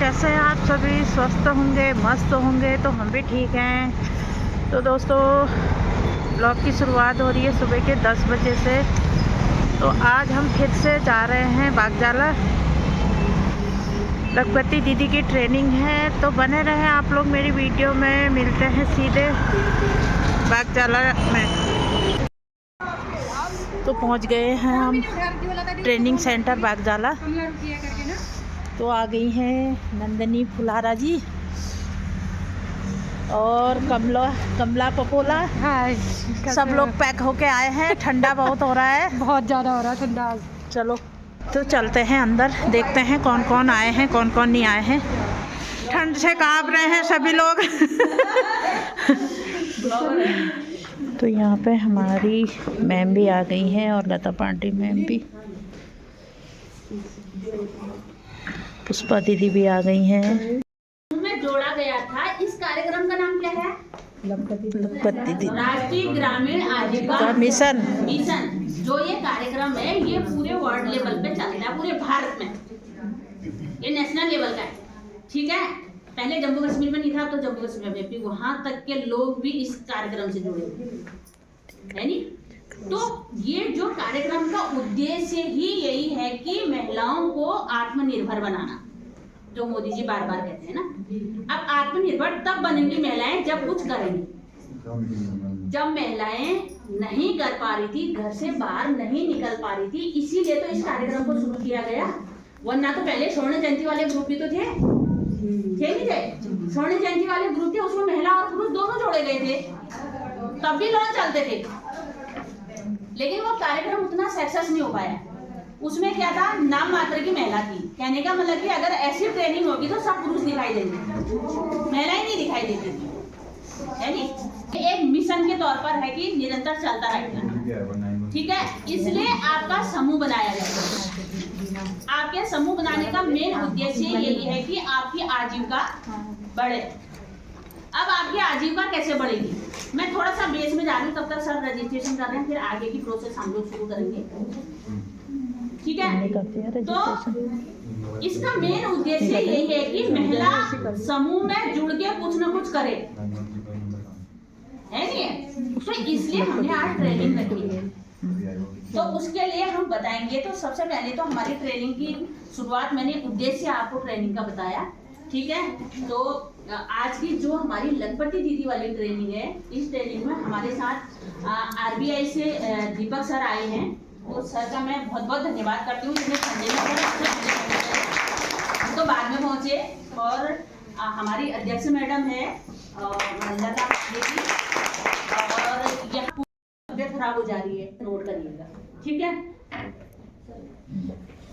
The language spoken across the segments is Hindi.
कैसे हैं आप सभी? स्वस्थ होंगे, मस्त होंगे। तो हम भी ठीक हैं। तो दोस्तों, ब्लॉग की शुरुआत हो रही है सुबह के 10 बजे से। तो आज हम फिर से जा रहे हैं बागजाला। लखपति दीदी की ट्रेनिंग है, तो बने रहें आप लोग मेरी वीडियो में। मिलते हैं सीधे बागजाला में। तो पहुंच गए हैं हम ट्रेनिंग सेंटर बागजाला। तो आ गई हैं नंदनी फुलारा जी और कमला पपोला। हाँ, सब लोग पैक होके आए हैं। ठंडा बहुत हो रहा है, बहुत ज़्यादा हो रहा है ठंडा। चलो तो चलते हैं अंदर, देखते हैं कौन कौन आए हैं, कौन कौन नहीं आए हैं। ठंड से कांप रहे हैं सभी लोग। तो यहाँ पे हमारी मैम भी आ गई हैं और लता पांडे मैम भी, पुष्पा दीदी भी आ गई हैं। में जोड़ा गया था। इस कार्यक्रम का नाम क्या है? लखपति दीदी राष्ट्रीय ग्रामीण आजीविका मिशन। जो ये कार्यक्रम है ये पूरे वर्ल्ड लेवल पे चलता है, पूरे भारत में। ये नेशनल लेवल का है, ठीक है। पहले जम्मू कश्मीर में नहीं था, तो जम्मू कश्मीर में भी वहां तक के लोग भी इस कार्यक्रम से जुड़े हुए हैं नी। तो ये जो कार्यक्रम का उद्देश्य ही यही है कि महिलाओं को आत्मनिर्भर बनाना, जो मोदी जी बार बार कहते हैं ना। अब आत्मनिर्भर तब बनेंगी महिलाएं जब कुछ करेंगी। जब महिलाएं नहीं कर पा रही थी, घर से बाहर नहीं निकल पा रही थी, इसीलिए तो इस कार्यक्रम को शुरू किया गया। वरना तो पहले स्वर्ण जयंती वाले ग्रुप भी तो थे नहीं थे? स्वर्ण जयंती वाले ग्रुप थे, उसमें महिला और पुरुष दोनों जोड़े गए थे, तब भी लोन चलते थे। लेकिन वो कार्यक्रम उतना सक्सेस नहीं हो पाया। उसमें क्या था, नाम मात्र की महिला थी। कहने का मतलब कि अगर ऐसी ट्रेनिंग होगी तो सब पुरुष दिखाई देंगे, महिलाएं नहीं दिखाई देती थी, है नी। एक मिशन के तौर पर है कि निरंतर चलता रहेगा, ठीक है। इसलिए आपका समूह बनाया जाएगा। आपके समूह बनाने का मेन उद्देश्य यही है कि आपकी आजीविका बढ़े। अब आपकी आजीविका कैसे बढ़ेगी, मैं थोड़ा सा बेस में जा रही हूँ। तब तक सर रजिस्ट्रेशन कर रहे हैं, फिर आगे की प्रोसेस हम लोग शुरू करेंगे, ठीक है। तो इसका मेन उद्देश्य यही है कि महिला समूह में जुड़ के कुछ न कुछ करे, है नहीं। तो इसलिए हमने आज ट्रेनिंग रखी है। तो उसके लिए हम बताएंगे। तो सबसे पहले तो हमारी ट्रेनिंग की शुरुआत, मैंने उद्देश्य आपको ट्रेनिंग का बताया, ठीक है। तो आज की जो हमारी लखपति दीदी वाली ट्रेनिंग है, इस ट्रेनिंग में हमारे साथ आरबीआई से दीपक सर आए हैं। तो सर का मैं बहुत बहुत धन्यवाद करती हूँ, जिन्हें संडे में तो बाद में पहुँचे। और हमारी अध्यक्ष मैडम है लता दीदी, और यहाँ तबियत खराब हो जा रही है, नोट करिएगा, ठीक है।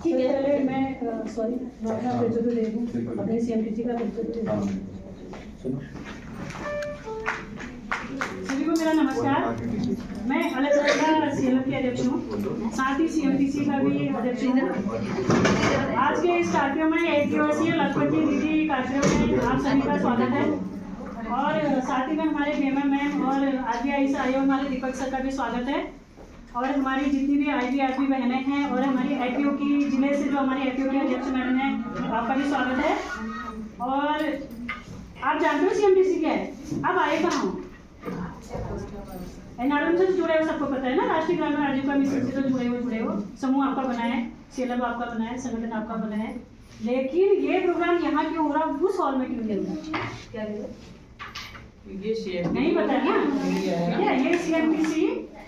ठीक है, पहले मैं सॉरी अपने सीएमडीसी का सभी को मेरा नमस्कार। मैं अलग सीएलएफ की अध्यक्ष हूँ, साथ ही सीएमडीसी का भी अध्यक्ष हूँ। आज के इस कार्यक्रम में 1 दिवसीय लखपति दीदी कार्यक्रम में आप सभी का स्वागत है। और साथ ही में हमारे बेमा मैम और आरबीआई से आए हुए हमारे दीपक सर का भी स्वागत है। और हमारी जितनी भी आईबीआरपी बहनें हैं और हमारी आईपीओ की जिले से जो हमारी आईपीओ की अध्यक्ष मैडम है, आपका भी स्वागत है। और आप जानते हो सीएमडीसी क्या है? आप आए कहाँ हो? एनआरएम से जुड़े हो, सबको पता है ना। राष्ट्रीय ग्रामीण आजीविका मिशन से तो जुड़े हो। समूह आपका बना है, सीएलएफ आपका बना है, संगठन आपका बना है। लेकिन ये प्रोग्राम यहाँ क्यों हो रहा, उस हॉल में क्यों नहीं हो रहा? क्या नहीं पता ना। ये सीएमडीसी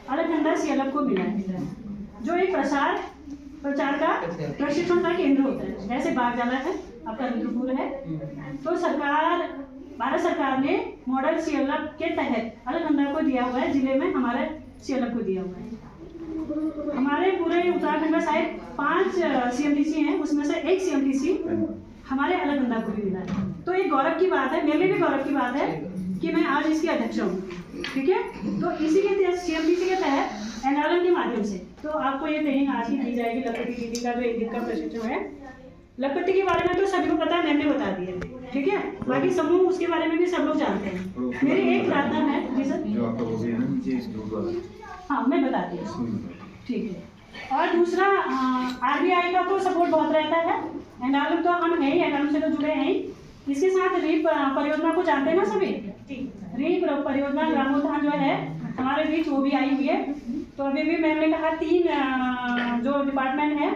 अलकनंदा सीएलएफ को मिला है, जो एक प्रचार का प्रशिक्षण का केंद्र होता है। जैसे बागजाला है, आपका रुद्रपुर है, तो भारत सरकार ने मॉडल सीएलएफ के तहत अलकनंदा को दिया हुआ है, जिले में हमारे सीएलएफ को दिया हुआ है। हमारे पूरे उत्तराखंड में शायद 5 सीएमडीसी हैं, उसमें से एक सीएमडीसी हमारे अलकनंदा को भी मिला है। तो एक गौरव की बात है, मेरे लिए भी गौरव की बात है कि मैं आज इसकी अध्यक्ष हूँ, ठीक है। तो इसी के सीएमडीसी के तहत एनआरएम के माध्यम से तो आपको ये ट्रेनिंग आज ही दी जाएगी। लखपति दीदी का जो 1 दिन का प्रशिक्षण है। लखपति के बारे में तो सभी को पता है, मैंने बता दिया, ठीक है। बाकी समूह उसके बारे में भी सब लोग जानते हैं। मेरी एक प्रार्थना है जी सर, हाँ मैं बताती हूँ, ठीक है। और दूसरा आरबीआई का तो सपोर्ट बहुत रहता है, एनालम तो हम हैं ही, एनालम से तो जुड़े हैं ही। इसके साथ रीप परियोजना को जानते हैं ना सभी? रीप परियोजना ग्रामोत्थान जो है हमारे बीच वो भी आई हुई है। तो अभी भी मैंने कहा 3 जो डिपार्टमेंट है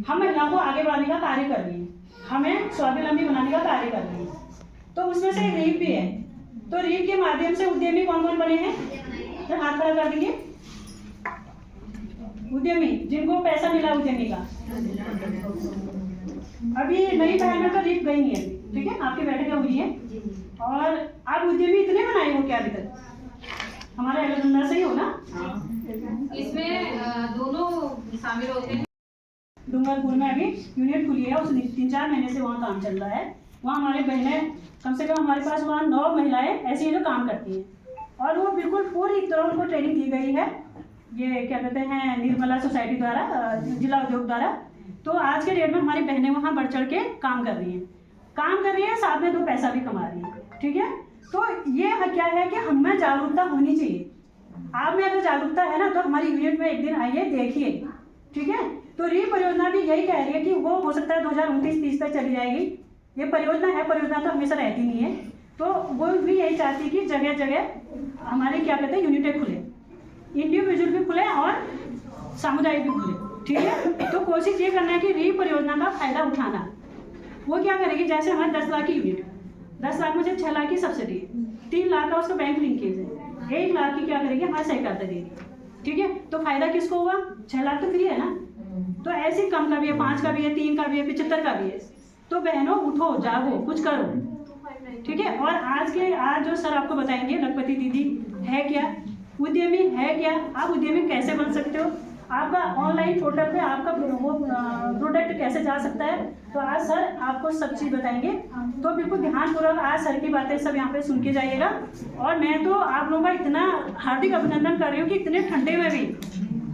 हम महिलाओं को आगे बढ़ाने का कार्य कर रही है, हमें स्वावलंबी बनाने का कार्य कर रही है। तो उसमें से रीप भी है। तो रीप के माध्यम से उद्यमी कौन कौन बने हैं? तो हाथ खड़ा कर दीजिए। उद्यमी जिनको पैसा मिला उद्यमी का। अभी नई पहल में तो रीप गई नहीं है, ठीक है, आपकी बैठक हुई है। और आप उद्यमी इतने बनाए हो क्या अभी तक? हमारे अलगंदा से ही हो ना? इसमें दोनों शामिल होते हैं। डूंगरपुर में अभी यूनिट खुली है, उस 3-4 महीने से वहाँ काम चल रहा है। वहाँ हमारे बहनें कम से कम हमारे पास वहाँ 9 महिलाएं ऐसी हैं जो काम करती हैं और वो बिल्कुल पूरी तरह उनको ट्रेनिंग दी गई है। ये क्या कहते हैं निर्मला सोसाइटी द्वारा, जिला उद्योग द्वारा। तो आज के डेट में हमारी बहनें वहाँ बढ़ चढ़ के काम कर रही हैं, साथ में 2 पैसा भी कमा रही हैं, ठीक है। तो ये क्या है कि हमें जागरूकता होनी चाहिए। आप में अगर जागरूकता है ना तो हमारी यूनिट में एक दिन आइए, देखिए, ठीक है। तो रीप परियोजना भी यही कह रही है कि वो हो सकता है 2029-30 तक चली जाएगी। ये परियोजना है, परियोजना तो हमेशा रहती नहीं है। तो वो भी यही चाहती है कि जगह जगह हमारे क्या कहते हैं यूनिटें खुले, इंडिविजुअल भी खुले और सामुदायिक भी खुले, ठीक है। तो कोशिश ये करना है कि रीप परियोजना का फायदा उठाना। वो क्या करेगी, जैसे हमारे 10 लाख की यूनिट, 10 लाख में से 6 लाख की सब्सिडी है, 3 लाख का उसका बैंक लिंकेज है, 1 लाख की क्या करेगी हमारे सहकारिता देगी, ठीक है। तो फायदा किसको हुआ? 6 लाख तो फ्री है ना। तो ऐसे कम का भी है, 5 का भी है, 3 का भी है, 75 का भी है। तो बहनों उठो, जागो, कुछ करो, ठीक है। और आज जो सर आपको बताएंगे लखपति दीदी है क्या, उद्यमी है क्या, आप उद्यमी कैसे बन सकते हो, आपका ऑनलाइन पोर्टल पे आपका वो प्रोडक्ट कैसे जा सकता है। तो आज सर आपको सब चीज़ बताएंगे। तो बिल्कुल ध्यानपूर्वक आज सर की बातें सब यहाँ पे सुन के जाइएगा। और मैं तो आप लोगों का इतना हार्दिक अभिनंदन कर रही हूँ कि इतने ठंडे में भी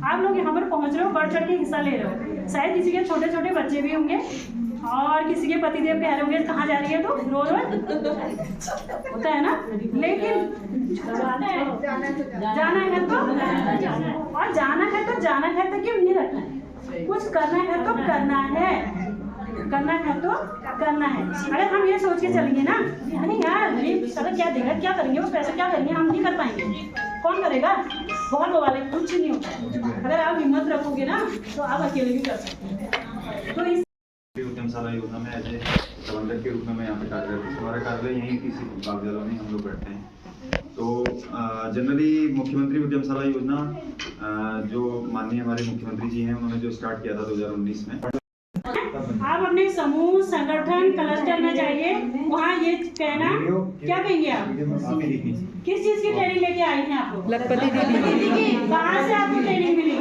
आप लोग यहाँ पर पहुँच रहे हो, बढ़ चढ़ के हिस्सा ले रहे हो। शायद किसी के छोटे छोटे बच्चे भी होंगे और किसी के पतिदेव कह रहे होंगे कहाँ जा रही है, तो रोज होता है ना। लेकिन जाना है तो जाना है तो क्यों नहीं रखना है, कुछ करना है तो करना है। अगर हम ये सोच के चलेंगे ना अरे यार सर क्या देगा, क्या करेंगे, वो पैसा क्या करेंगे, हम नहीं कर पाएंगे, कौन करेगा, बहुत वाले कुछ नहीं होता। अगर आप हिम्मत रखोगे ना तो आप अकेले भी कर सकते हैं। तो इस उद्यमशाला योजना में एज ए प्रबंधक के रूप में मैं यहाँ पे कार्यरत हूँ। हमारा कार्यालय यहीं किसी बागजाला में हम लोग बैठते हैं। तो जनरली मुख्यमंत्री उद्यमशाला योजना जो माननीय हमारे मुख्यमंत्री जी हैं उन्होंने जो स्टार्ट किया था 2019 में। आप अपने समूह, संगठन, क्लस्टर में जाइए, वहाँ ये कहना, क्या कहेंगे आप, किस चीज की ट्रेनिंग लेके आई हैं आप लोग? लखपति दीदी की। कहाँ से आपको ट्रेनिंग मिली?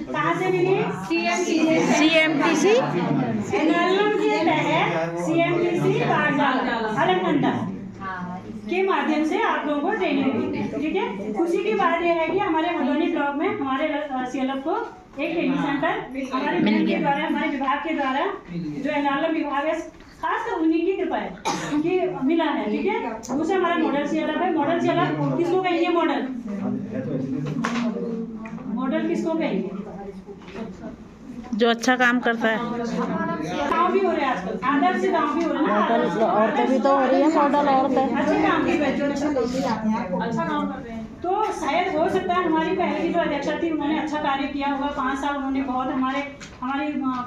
कहाँ से मिली? CMTC एनालम के तहत CMTC अलकनंदा के माध्यम से आप लोगों को ट्रेनिंग मिली, ठीक है। खुशी की बात यह है कि हमारे हल्द्वानी ब्लॉक में हमारे CLF को एक ट्रेनिंग सेंटर हमारे के द्वारा, हमारे विभाग के द्वारा, जो एनालम विभाग है खासकर उन्हीं की कृपा है कि मिला है, ठीक है। दूसरा हमारा मॉडल CLF है। मॉडल CLF किसको कहेंगे? मॉडल किसको कहेंगे? जो अच्छा काम करता है। गाँव भी हो रहे हैं आजकल, आदर्श से गाँव भी हो रहे हैं ना, औरतें भी तो हो रही है, मॉडल औरतें अच्छे काम की अच्छा काम कर रहे हैं। तो शायद हो सकता है हमारी पहले की जो अध्यक्षा थी उन्होंने अच्छा कार्य किया होगा, 5 साल उन्होंने बहुत हमारी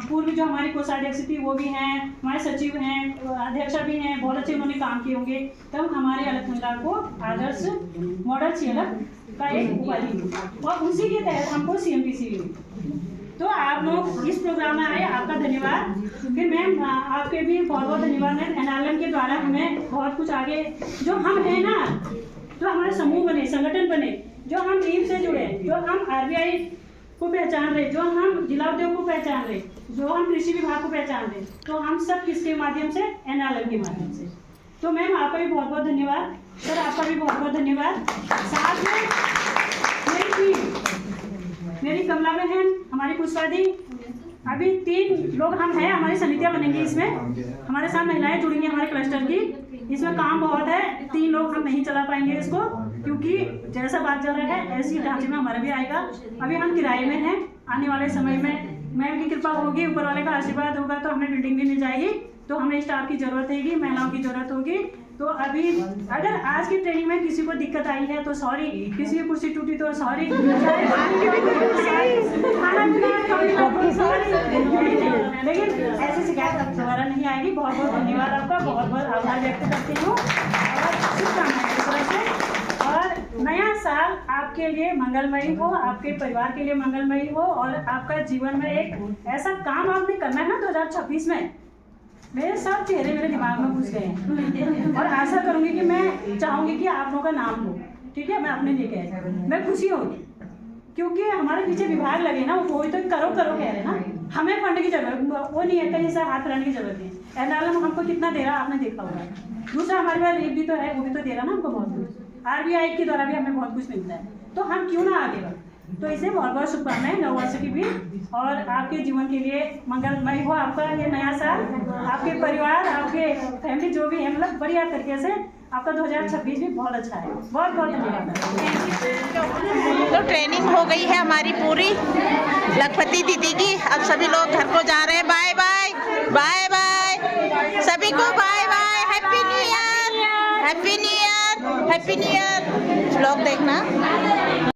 पूर्व जो हमारी कोषाध्यक्ष थी वो भी हैं, हमारे सचिव हैं, अध्यक्षा भी हैं, बहुत अच्छे उन्होंने काम किए होंगे। तब हमारे अलकनंदा को आदर्श मॉडल CLF का एक उपाधि और उसी के तहत हमको CMTC मिली। तो आप लोग इस प्रोग्राम में आए, आपका धन्यवाद। फिर मैम आपके भी बहुत बहुत धन्यवाद है। एनालम के द्वारा हमें बहुत कुछ आगे जो हम हैं ना, जो हमारे समूह बने, संगठन बने, जो हम टीम से जुड़े, जो हम RBI को पहचान रहे, जो हम जिला उद्योग को पहचान रहे, जो हम कृषि विभाग को पहचान रहे, तो हम सब किसके माध्यम से? एनालम के माध्यम से। तो मैम आपका भी बहुत बहुत धन्यवाद, सर आपका भी बहुत बहुत धन्यवाद। साथ में मेरी टीम, मेरी कमला बहन, हमारी पुष्पा दी, अभी 3 लोग हम हैं, हमारी समितियां बनेंगी इसमें, हमारे साथ महिलाएं जुड़ेंगी हमारे क्लस्टर की। इसमें काम बहुत है, 3 लोग हम नहीं चला पाएंगे इसको, क्योंकि जैसा बात चल रहा है ऐसी ढांचे में हमारा भी आएगा। अभी हम किराए में हैं, आने वाले समय में मैम की कृपा होगी, ऊपर वाले का आशीर्वाद होगा तो हमें बिल्डिंग भी मिल जाएगी। तो हमें स्टाफ की ज़रूरत हैगी, महिलाओं की ज़रूरत होगी। तो अभी अगर आज की ट्रेनिंग में किसी को दिक्कत आई है तो सॉरी, किसी की कुर्सी टूटी तो सॉरी, खाना पीना सॉरी, लेकिन ऐसी शिकायत दोबारा नहीं आएगी। बहुत बहुत धन्यवाद आपका, बहुत बहुत आभार व्यक्त करती हूँ और शुभकामनाएं इस तरह से। और नया साल आपके लिए मंगलमयी हो, आपके परिवार के लिए मंगलमयी हो और आपका जीवन में एक ऐसा काम आपने करना है ना 2026 में। मेरे सब चेहरे मेरे दिमाग में घुस गए हैं और आशा करूंगी कि मैं चाहूंगी कि आप लोगों का नाम हो, ठीक है। मैं अपने लिए कह रही हूँ, मैं खुशी होगी क्योंकि हमारे पीछे विभाग लगे ना, वो तो करो करो कह रहे हैं ना। हमें फंड की जरूरत वो नहीं है, कहीं से हाथ फैलाने की जरूरत नहीं है। एनालम हमको कितना दे रहा आपने देखा होगा। दूसरा हमारे पास रेप भी तो है, वो भी तो दे रहा ना हमको बहुत कुछ। RBI के द्वारा भी हमें बहुत कुछ मिलता है, तो हम क्यों ना आगे बढ़े। तो इसे बहुत बहुत शुभकामनाएं नववर्ष की भी, और आपके जीवन के लिए मंगलमय हो आपका ये नया साल। आपके परिवार, आपके फैमिली जो भी है, मतलब बढ़िया तरीके से आपका 2026 भी बहुत अच्छा है। बहुत बहुत धन्यवाद। तो ट्रेनिंग हो गई है हमारी पूरी लखपति दीदी की। अब सभी लोग घर को जा रहे हैं। बाय बाय, बाय बाय सभी को, bye bye. Happy new year, happy new year, happy new year. Vlog देखना।